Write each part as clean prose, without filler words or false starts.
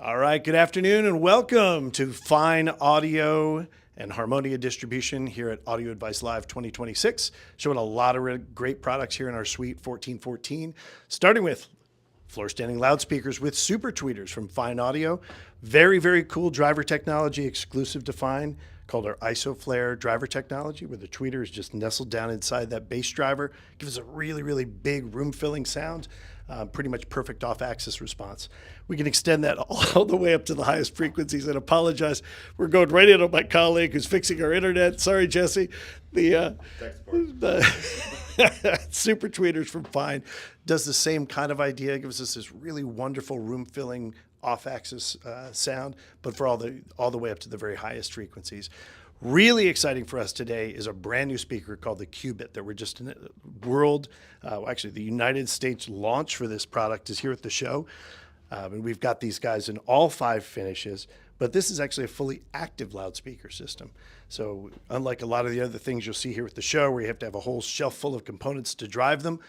All right, good afternoon and welcome to Fyne Audio and Harmonia Distribution here at Audio Advice Live 2026. Showing a lot of great products here in our suite 1414, starting with floor standing loudspeakers with super tweeters from Fyne Audio. Very, very cool driver technology exclusive to Fyne called our IsoFlare driver technology, where the tweeter is just nestled down inside that bass driver. Gives us a really, really big room filling sound. Pretty much perfect off-axis response. We can extend that all the way up to the highest frequencies. And apologize, we're going right in on my colleague who's fixing our internet. Sorry, Jesse. The super tweeters from Fyne does the same kind of idea. Gives us this really wonderful room-filling off-axis sound, but for all the way up to the very highest frequencies. Really exciting for us today is a brand new speaker called the Cubitt that we're just in the world, actually the United States launch for this product is here at the show. And we've got these guys in all 5 finishes, but this is actually a fully active loudspeaker system. So unlike a lot of the other things you'll see here at the show where you have to have a whole shelf full of components to drive them,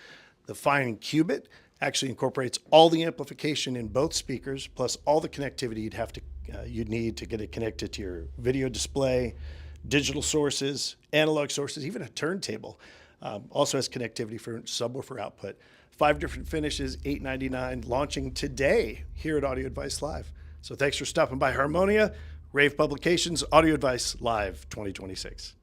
the Fyne Cubitt actually incorporates all the amplification in both speakers, plus all the connectivity you'd need to get it connected to your video display, digital sources, analog sources, even a turntable. Also has connectivity for subwoofer output. 5 different finishes, $899, launching today here at Audio Advice Live. So thanks for stopping by Harmonia, rAVe Publications, Audio Advice Live 2026.